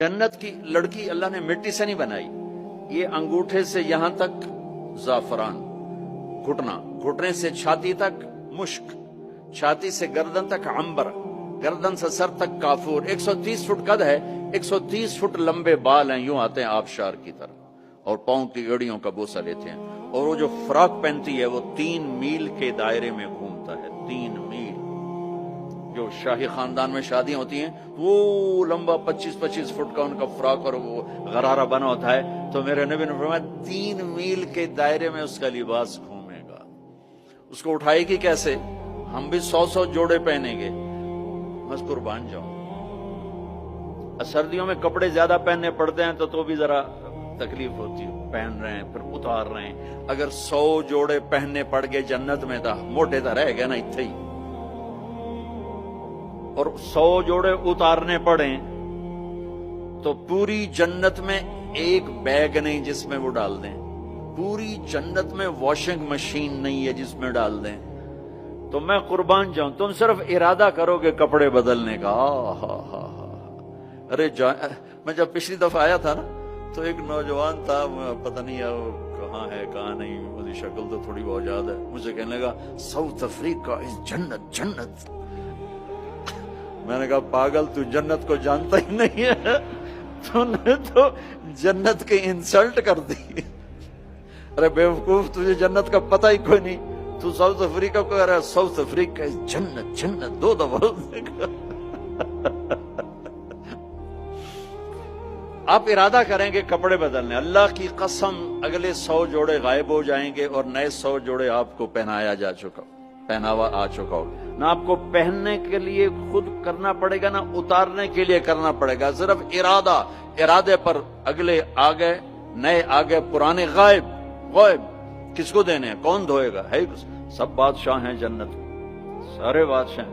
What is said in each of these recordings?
जन्नत की लड़की अल्लाह ने मिट्टी से नहीं बनाई, ये अंगूठे से यहां तक जाफरान, घुटने से छाती तक मुश्क, छाती से गर्दन तक अंबर, गर्दन से सर तक काफूर। 130 फुट कद है, 130 फुट लंबे बाल हैं, यूं आते हैं आबशार की तरह, और पांव की एड़ियों का बोसा लेते हैं। और वो जो फ्रॉक पहनती है वो 3 मील के दायरे में घूमता है, 3 मील। जो शाही खानदान में शादियां होती हैं वो लंबा 25-25 फुट का उनका फ्रॉक और वो गरारा बना होता है, तो मेरे नबी ने फरमाया 3 मील के दायरे में उसका लिबास घूमेगा। उसको उठाएगी कैसे? हम भी 100-100 जोड़े पहनेंगे, बस कुर्बान जाऊं। सर्दियों में कपड़े ज्यादा पहनने पड़ते हैं तो भी जरा तकलीफ होती है, पहन रहे हैं फिर उतार रहे हैं। अगर 100 जोड़े पहनने पड़ गए जन्नत में तो मोटे तो रह गए ना इत्थे ही, और 100 जोड़े उतारने पड़े तो पूरी जन्नत में एक बैग नहीं जिसमें वो डाल दें, पूरी जन्नत में वॉशिंग मशीन नहीं है जिसमें डाल दें। तो मैं कुर्बान जाऊं, तुम सिर्फ इरादा करोगे कपड़े बदलने का। अरे मैं जब पिछली दफा आया था ना तो एक नौजवान था, पता नहीं यार कहाँ है कहाँ नहीं, उसकी शक्ल तो थोड़ी बहुत याद है। मुझे कहने लगा साउथ अफ्रीका इज जन्नत जन्नत। मैंने कहा पागल, तू जन्नत को जानता ही नहीं है, तूने तो जन्नत की इंसल्ट कर दी। अरे बेवकूफ, तुझे जन्नत का पता ही कोई नहीं, तू साउथ अफ्रीका को कह रहा है साउथ अफ्रीका इज जन्नत जन्नत 2 दफा। आप इरादा करेंगे कपड़े बदलने, अल्लाह की कसम अगले 100 जोड़े गायब हो जाएंगे और नए 100 जोड़े आपको पहनावा आ चुका हो। ना आपको पहनने के लिए खुद करना पड़ेगा, ना उतारने के लिए करना पड़ेगा, सिर्फ इरादे पर अगले आ गए, नए आ गए, पुराने गायब। किसको देने हैं? कौन धोएगा? है सब बादशाह हैं जन्नत, सारे बादशाह।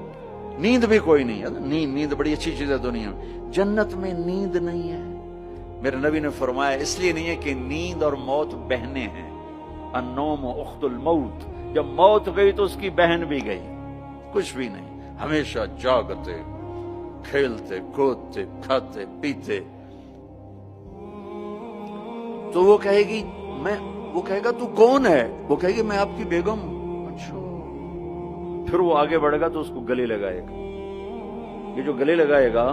नींद भी कोई नहीं है, नींद बड़ी अच्छी चीज है दुनिया में, जन्नत में नींद नहीं है। मेरे नबी ने फरमाया इसलिए नहीं है कि नींद और मौत बहने हैं, अन्नौम उख्तुल मौत, जब मौत गई तो उसकी बहन भी गई, कुछ भी नहीं, हमेशा जागते खेलते कूदते खाते पीते। तो वो कहेगा तू कौन है? वो कहेगी मैं आपकी बेगम। अच्छा, फिर वो आगे बढ़ेगा तो उसको गले लगाएगा। ये जो गले लगाएगा,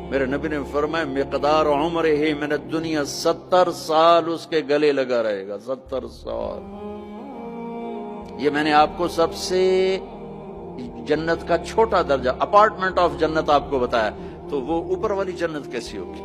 मेरे नबी ने फरमाया मिक़दार उम्र ही मिन दुनिया 70 साल उसके गले लगा रहेगा, 70 साल। ये मैंने आपको सबसे जन्नत का छोटा दर्जा, अपार्टमेंट ऑफ जन्नत आपको बताया, तो वो ऊपर वाली जन्नत कैसी होगी?